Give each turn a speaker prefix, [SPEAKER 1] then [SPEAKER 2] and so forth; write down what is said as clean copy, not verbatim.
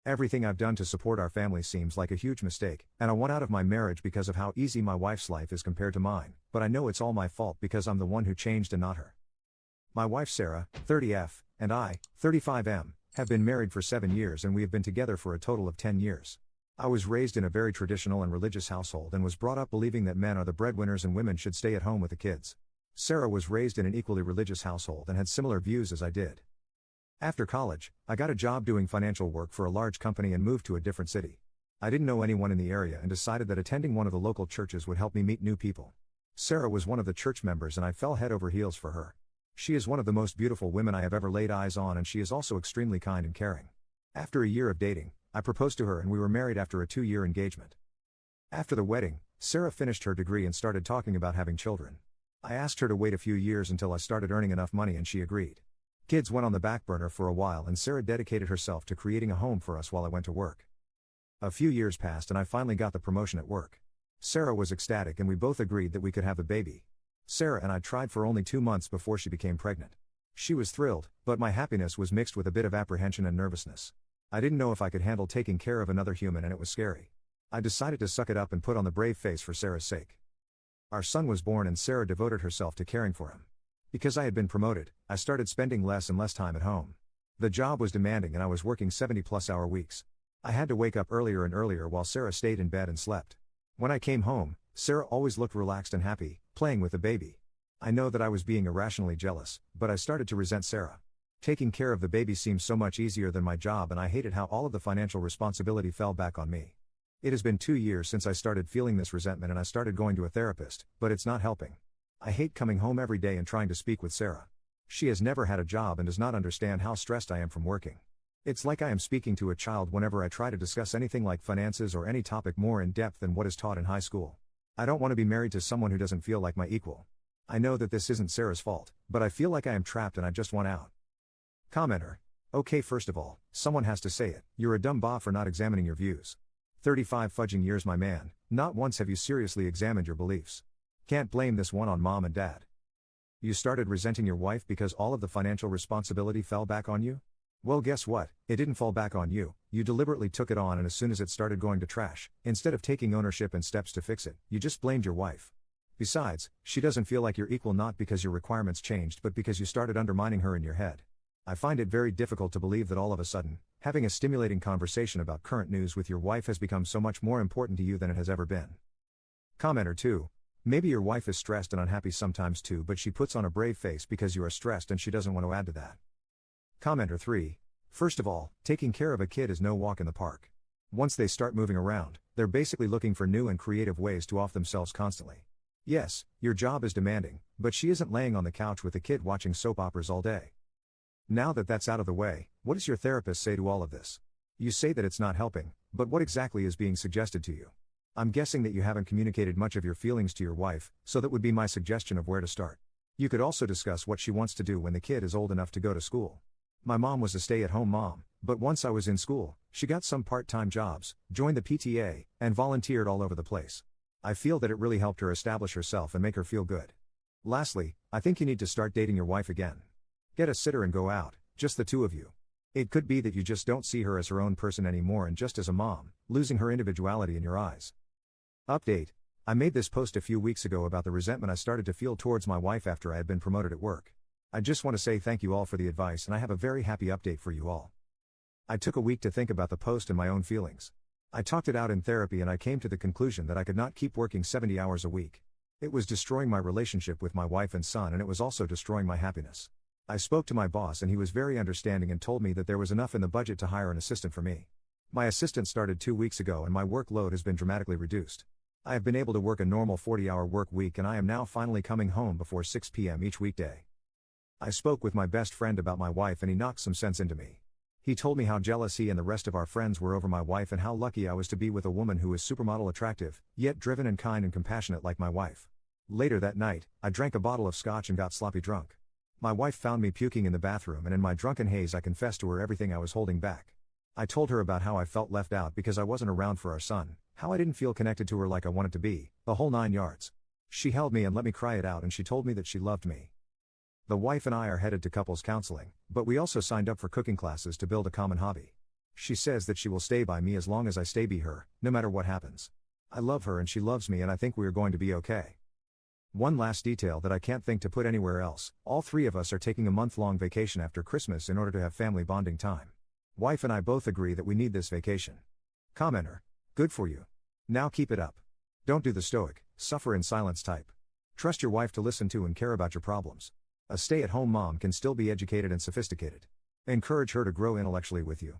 [SPEAKER 1] Everything I've done to support our family seems like a huge mistake, and I want out of my marriage because of how easy my wife's life is compared to mine, but I know it's all my fault because I'm the one who changed and not her. My wife Sarah, 30F, and I, 35M, have been married for 7 years and we have been together for a total of 10 years. I was raised in a very traditional and religious household and was brought up believing that men are the breadwinners and women should stay at home with the kids. Sarah was raised in an equally religious household and had similar views as I did. After college, I got a job doing financial work for a large company and moved to a different city. I didn't know anyone in the area and decided that attending one of the local churches would help me meet new people. Sarah was one of the church members and I fell head over heels for her. She is one of the most beautiful women I have ever laid eyes on and she is also extremely kind and caring. After a year of dating, I proposed to her and we were married after a 2-year engagement. After the wedding, Sarah finished her degree and started talking about having children. I asked her to wait a few years until I started earning enough money and she agreed. Kids went on the back burner for a while and Sarah dedicated herself to creating a home for us while I went to work. A few years passed and I finally got the promotion at work. Sarah was ecstatic and we both agreed that we could have the baby. Sarah and I tried for only 2 months before she became pregnant. She was thrilled, but my happiness was mixed with a bit of apprehension and nervousness. I didn't know if I could handle taking care of another human and it was scary. I decided to suck it up and put on the brave face for Sarah's sake. Our son was born and Sarah devoted herself to caring for him. Because I had been promoted, I started spending less and less time at home. The job was demanding and I was working 70-plus-hour weeks. I had to wake up earlier and earlier while Sarah stayed in bed and slept. When I came home, Sarah always looked relaxed and happy, playing with the baby. I know that I was being irrationally jealous, but I started to resent Sarah. Taking care of the baby seemed so much easier than my job and I hated how all of the financial responsibility fell back on me. It has been 2 years since I started feeling this resentment and I started going to a therapist, but it's not helping. I hate coming home every day and trying to speak with Sarah. She has never had a job and does not understand how stressed I am from working. It's like I am speaking to a child whenever I try to discuss anything like finances or any topic more in depth than what is taught in high school. I don't want to be married to someone who doesn't feel like my equal. I know that this isn't Sarah's fault, but I feel like I am trapped and I just want out. Commenter. Okay, first of all, someone has to say it, you're a dumb bot for not examining your views. 35 fudging years my man, not once have you seriously examined your beliefs. Can't blame this one on mom and dad. You started resenting your wife because all of the financial responsibility fell back on you? Well, guess what, it didn't fall back on you, you deliberately took it on and as soon as it started going to trash, instead of taking ownership and steps to fix it, you just blamed your wife. Besides, she doesn't feel like you're equal not because your requirements changed but because you started undermining her in your head. I find it very difficult to believe that all of a sudden, having a stimulating conversation about current news with your wife has become so much more important to you than it has ever been. Commenter 2. Maybe your wife is stressed and unhappy sometimes too but she puts on a brave face because you are stressed and she doesn't want to add to that. Commenter 3. First of all, taking care of a kid is no walk in the park. Once they start moving around, they're basically looking for new and creative ways to off themselves constantly. Yes, your job is demanding, but she isn't laying on the couch with the kid watching soap operas all day. Now that that's out of the way, what does your therapist say to all of this? You say that it's not helping, but what exactly is being suggested to you? I'm guessing that you haven't communicated much of your feelings to your wife, so that would be my suggestion of where to start. You could also discuss what she wants to do when the kid is old enough to go to school. My mom was a stay-at-home mom, but once I was in school, she got some part-time jobs, joined the PTA, and volunteered all over the place. I feel that it really helped her establish herself and make her feel good. Lastly, I think you need to start dating your wife again. Get a sitter and go out, just the two of you. It could be that you just don't see her as her own person anymore and just as a mom, losing her individuality in your eyes. Update. I made this post a few weeks ago about the resentment I started to feel towards my wife after I had been promoted at work. I just want to say thank you all for the advice and I have a very happy update for you all. I took a week to think about the post and my own feelings. I talked it out in therapy and I came to the conclusion that I could not keep working 70 hours a week. It was destroying my relationship with my wife and son and it was also destroying my happiness. I spoke to my boss and he was very understanding and told me that there was enough in the budget to hire an assistant for me. My assistant started 2 weeks ago and my workload has been dramatically reduced. I have been able to work a normal 40-hour work week and I am now finally coming home before 6 p.m. each weekday. I spoke with my best friend about my wife and he knocked some sense into me. He told me how jealous he and the rest of our friends were over my wife and how lucky I was to be with a woman who is supermodel attractive, yet driven and kind and compassionate like my wife. Later that night, I drank a bottle of scotch and got sloppy drunk. My wife found me puking in the bathroom and in my drunken haze I confessed to her everything I was holding back. I told her about how I felt left out because I wasn't around for our son, how I didn't feel connected to her like I wanted to be, the whole 9 yards. She held me and let me cry it out and she told me that she loved me. The wife and I are headed to couples counseling, but we also signed up for cooking classes to build a common hobby. She says that she will stay by me as long as I stay by her, no matter what happens. I love her and she loves me and I think we are going to be okay. One last detail that I can't think to put anywhere else, all three of us are taking a month-long vacation after Christmas in order to have family bonding time. Wife and I both agree that we need this vacation. Commenter. Good for you. Now keep it up. Don't do the stoic, suffer in silence type. Trust your wife to listen to and care about your problems. A stay-at-home mom can still be educated and sophisticated. Encourage her to grow intellectually with you.